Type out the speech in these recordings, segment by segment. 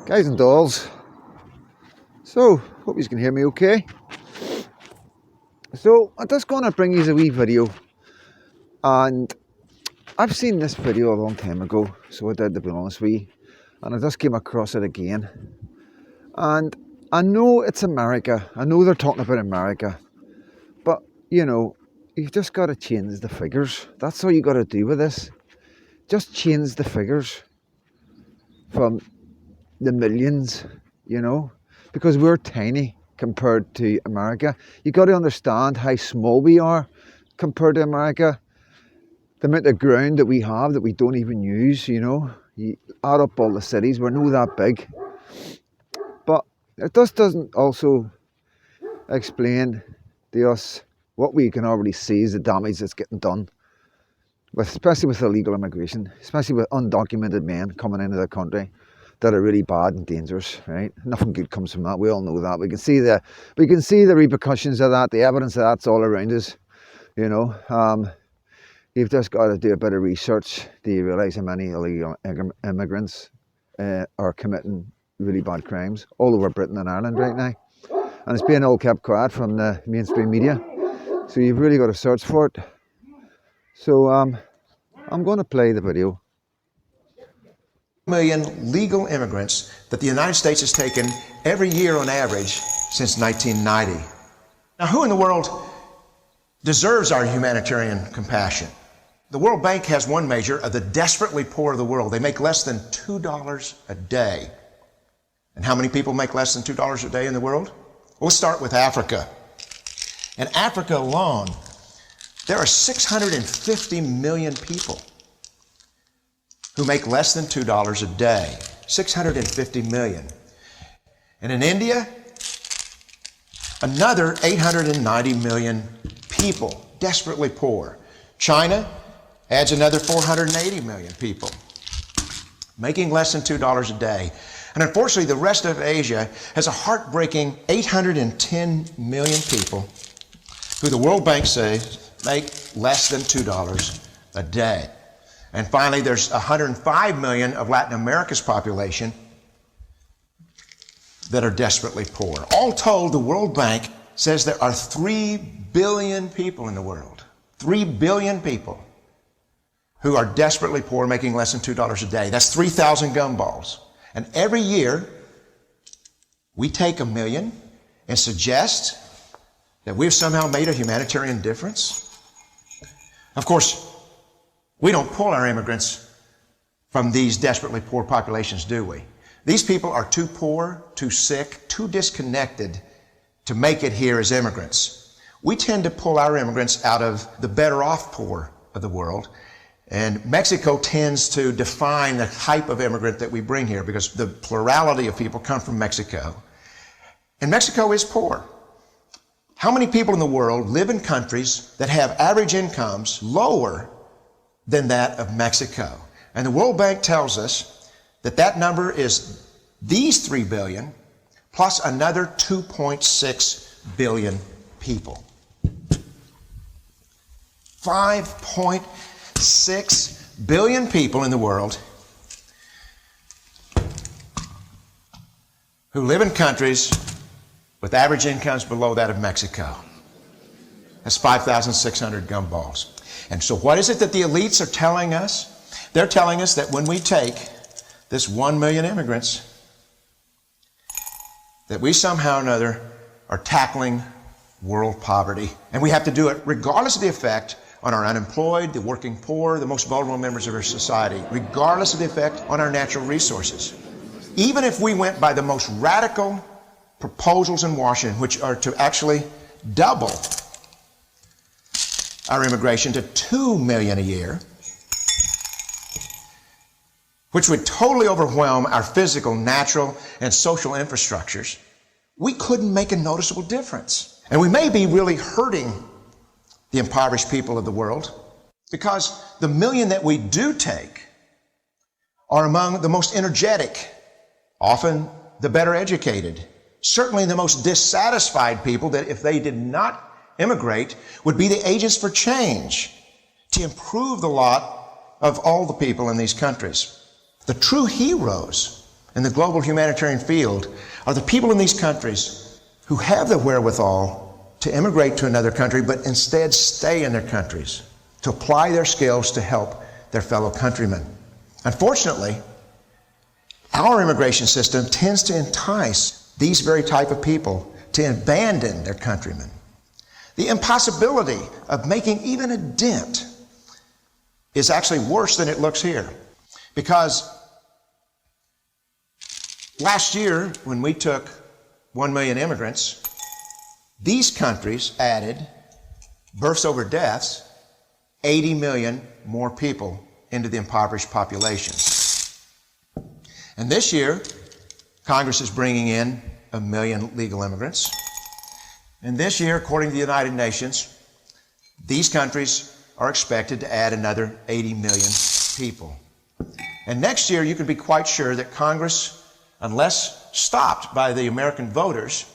Guys and dolls, so hope you can hear me okay. So I'm just going to bring you a wee video, and I've seen this video a long time ago, so I did, to be honest with you, and I just came across it again. And I know it's America, I know they're talking about America, but you know, you've just got to change the figures. That's all you got to do with this. Just change the figures from the millions, you know, because we're tiny compared to America. You got to understand how small we are compared to America. The amount of ground that we have that we don't even use, you know. You add up all the cities, we're not that big. But it just doesn't also explain to us what we can already see is the damage that's getting done, especially with illegal immigration, especially with undocumented men coming into the country that are really bad and dangerous, right? Nothing good comes from that. We all know that. We can see the repercussions of that. The evidence of that's all around us, you know. You've just got to do a bit of research to realise how many illegal immigrants are committing really bad crimes all over Britain and Ireland right now. And it's being all kept quiet from the mainstream media. So you've really got to search for it. So I'm going to play the video. Million legal immigrants that the United States has taken every year on average since 1990. Now, who in the world deserves our humanitarian compassion? The World Bank has one measure of the desperately poor of the world. They make less than $2 a day. And how many people make less than $2 a day in the world? We'll start with Africa. In Africa alone, there are 650 million people who make less than $2 a day. 650 million. And in India, another 890 million people, desperately poor. China adds another 480 million people, making less than $2 a day. And unfortunately, the rest of Asia has a heartbreaking 810 million people who the World Bank says make less than $2 a day. And finally, there's 105 million of Latin America's population that are desperately poor. All told, the World Bank says there are 3 billion people in the world. 3 billion people who are desperately poor, making less than $2 a day. That's 3,000 gumballs. And every year, we take 1 million and suggest that we've somehow made a humanitarian difference. Of course, we don't pull our immigrants from these desperately poor populations, do we? These people are too poor, too sick, too disconnected to make it here as immigrants. We tend to pull our immigrants out of the better off poor of the world. And Mexico tends to define the type of immigrant that we bring here because the plurality of people come from Mexico. And Mexico is poor. How many people in the world live in countries that have average incomes lower than that of Mexico? And the World Bank tells us that that number is these 3 billion plus another 2.6 billion people. 5.6 billion people in the world who live in countries with average incomes below that of Mexico. That's 5,600 gumballs. And so what is it that the elites are telling us? They're telling us that when we take this 1 million immigrants, that we somehow or another are tackling world poverty. And we have to do it regardless of the effect on our unemployed, the working poor, the most vulnerable members of our society, regardless of the effect on our natural resources. Even if we went by the most radical proposals in Washington, which are to actually double our immigration to 2 million a year, which would totally overwhelm our physical, natural, and social infrastructures, we couldn't make a noticeable difference. And we may be really hurting the impoverished people of the world because the million that we do take are among the most energetic, often the better educated, certainly the most dissatisfied people that if they did not immigrate would be the agents for change to improve the lot of all the people in these countries. The true heroes in the global humanitarian field are the people in these countries who have the wherewithal to immigrate to another country, but instead stay in their countries to apply their skills to help their fellow countrymen. Unfortunately, our immigration system tends to entice these very type of people to abandon their countrymen. The impossibility of making even a dent is actually worse than it looks here. Because last year, when we took 1 million immigrants, these countries added, births over deaths, 80 million more people into the impoverished population. And this year, Congress is bringing in 1 million legal immigrants. And this year, according to the United Nations, these countries are expected to add another 80 million people. And next year, you can be quite sure that Congress, unless stopped by the American voters,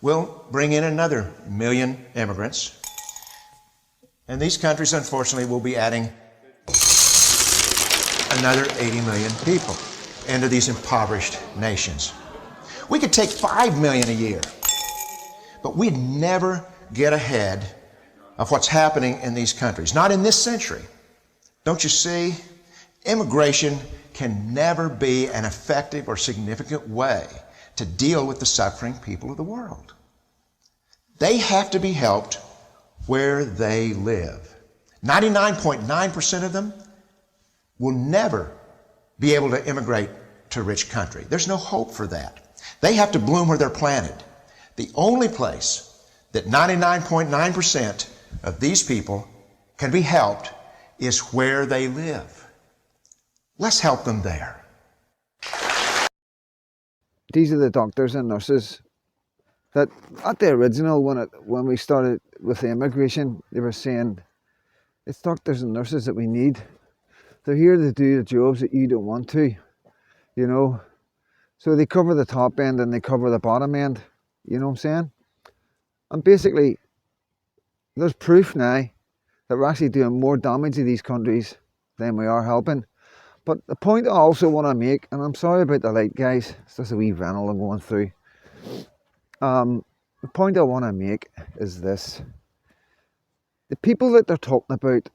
will bring in another 1 million immigrants. And these countries, unfortunately, will be adding another 80 million people into these impoverished nations. We could take 5 million a year, but we'd never get ahead of what's happening in these countries. Not in this century. Don't you see? Immigration can never be an effective or significant way to deal with the suffering people of the world. They have to be helped where they live. 99.9% of them will never be able to immigrate to a rich country. There's no hope for that. They have to bloom where they're planted. The only place that 99.9% of these people can be helped is where they live. Let's help them there. These are the doctors and nurses that at the original, when we started with the immigration, they were saying it's doctors and nurses that we need. They're here to do the jobs that you don't want to, you know. So they cover the top end and they cover the bottom end, you know what I'm saying? And basically, there's proof now that we're actually doing more damage to these countries than we are helping. But the point I also want to make, and I'm sorry about the light, guys, it's just a wee venal I'm going through. The point I want to make is this. The people that they're talking about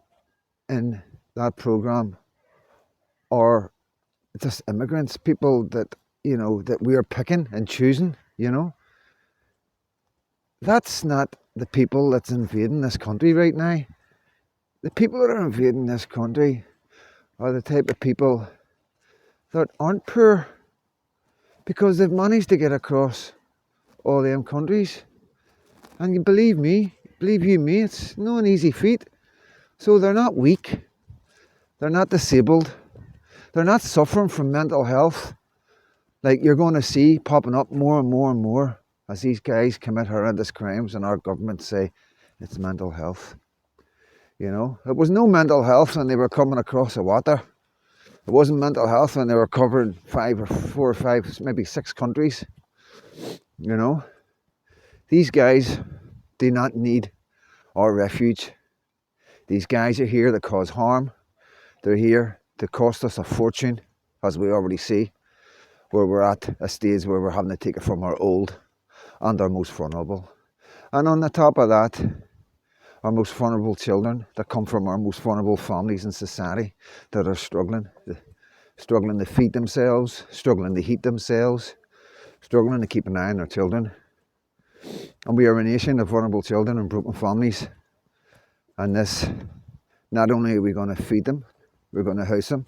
in that program are just immigrants, people that, you know, that we are picking and choosing, you know. That's not the people that's invading this country right now. The people that are invading this country are the type of people that aren't poor because they've managed to get across all them countries. And you believe me, it's no an easy feat. So they're not weak, they're not disabled, they're not suffering from mental health like you're going to see popping up more and more and more as these guys commit horrendous crimes and our government say it's mental health. You know, it was no mental health when they were coming across the water. It wasn't mental health when they were covering 5 or 4 or 5, maybe 6 countries. You know, these guys do not need our refuge. These guys are here to cause harm. They're here to cost us a fortune, as we already see, where we're at a stage where we're having to take it from our old and our most vulnerable. And on the top of that, our most vulnerable children that come from our most vulnerable families in society that are struggling to feed themselves, struggling to heat themselves, struggling to keep an eye on their children. And we are a nation of vulnerable children and broken families. And this, not only are we going to feed them, we're going to house them,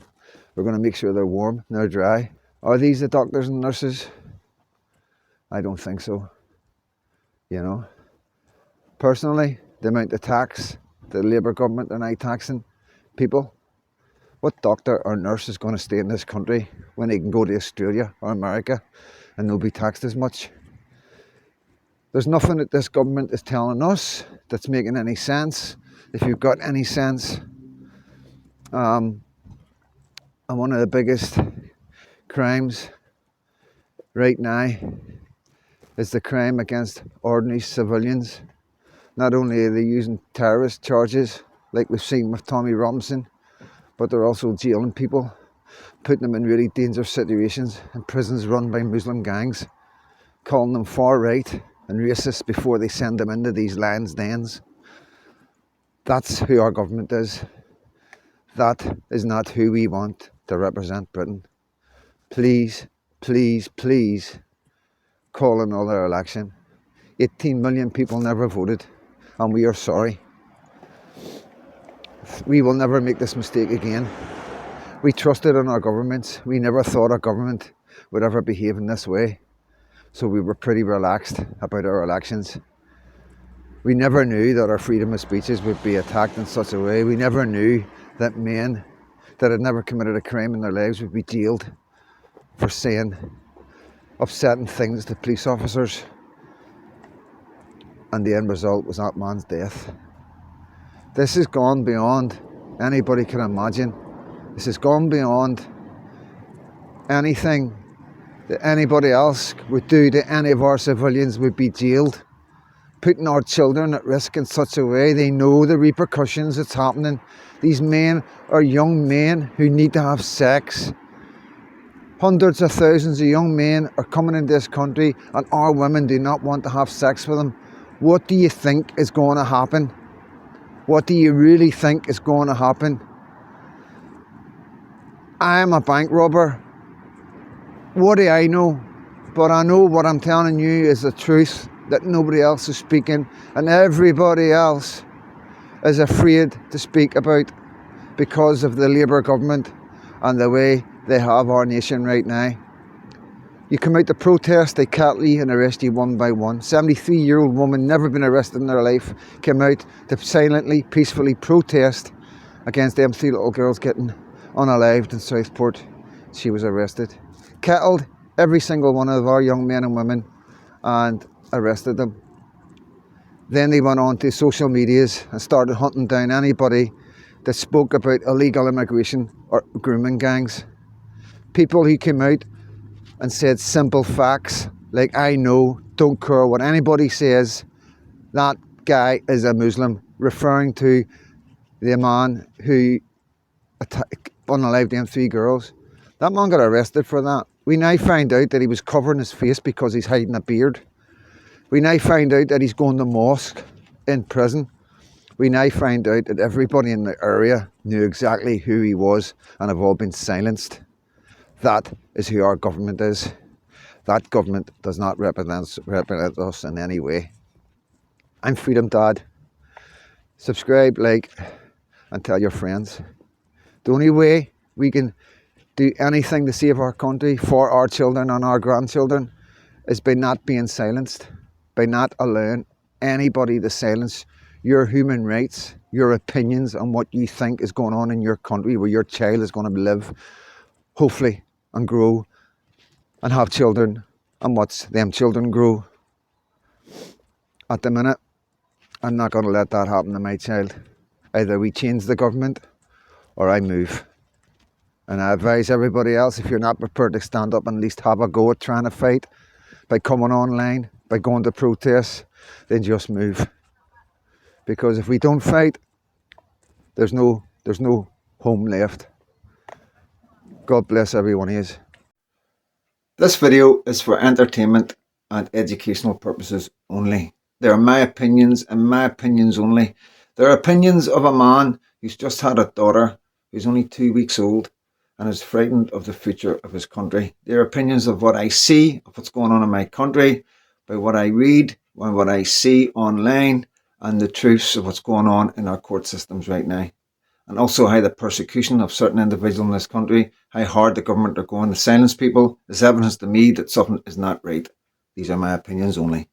we're going to make sure they're warm and they're dry. Are these the doctors and nurses? I don't think so. You know, personally, the amount of tax the Labour government are now taxing people, what doctor or nurse is going to stay in this country when they can go to Australia or America and they'll be taxed as much? There's nothing that this government is telling us that's making any sense, if you've got any sense. And one of the biggest crimes right now is the crime against ordinary civilians. Not only are they using terrorist charges, like we've seen with Tommy Robinson, but they're also jailing people. putting them in really dangerous situations in prisons run by Muslim gangs, calling them far right and racist before they send them into these lions' dens. That's who our government is. That is not who we want to represent Britain. Please, please, please call another election. 18 million people never voted, and we are sorry. We will never make this mistake again. We trusted in our governments. We never thought our government would ever behave in this way. So we were pretty relaxed about our elections. We never knew that our freedom of speeches would be attacked in such a way. We never knew that men that had never committed a crime in their lives would be jailed for saying upsetting things to police officers. And the end result was that man's death. This has gone beyond anybody can imagine. This has gone beyond anything that anybody else would do to any of our civilians. Would be jailed, putting our children at risk in such a way. They know the repercussions that's happening. These men are young men who need to have sex. Hundreds of thousands of young men are coming into this country, and our women do not want to have sex with them. What do you think is going to happen? What do you really think is going to happen? I am a bank robber. What do I know? But I know what I'm telling you is the truth that nobody else is speaking, and everybody else is afraid to speak about because of the Labour government and the way they have our nation right now. You come out to protest, they cattle you and arrest you one by one. 73-year-old woman, never been arrested in her life, came out to silently, peacefully protest against them 3 little girls getting unalived in Southport. She was arrested. Kettled every single one of our young men and women and arrested them. Then they went on to social medias and started hunting down anybody that spoke about illegal immigration or grooming gangs. People who came out and said simple facts like, I know, don't care what anybody says, that guy is a Muslim, referring to the man who unalived them 3 girls. That man got arrested for that. We now find out that he was covering his face because he's hiding a beard. We now find out that he's going to mosque in prison. We now find out that everybody in the area knew exactly who he was and have all been silenced. That is who our government is. That government does not represent us in any way. I'm Freedom Dad. Subscribe, like, and tell your friends. The only way we can do anything to save our country for our children and our grandchildren is by not being silenced, by not allowing anybody to silence your human rights, your opinions on what you think is going on in your country, where your child is going to live, hopefully, and grow and have children and watch them children grow. At the minute, I'm not going to let that happen to my child. Either we change the government or I move. And I advise everybody else, if you're not prepared to stand up and at least have a go at trying to fight by coming online, by going to protests, then just move. Because if we don't fight, there's no home left. God bless every one of you. This video is for entertainment and educational purposes only. They are my opinions and my opinions only. They're opinions of a man who's just had a daughter who's only 2 weeks old and is frightened of the future of his country. They're opinions of what I see, of what's going on in my country, by what I read, by what I see online, and the truths of what's going on in our court systems right now. And also how the persecution of certain individuals in this country, how hard the government are going to silence people, is evidence to me that something is not right. These are my opinions only.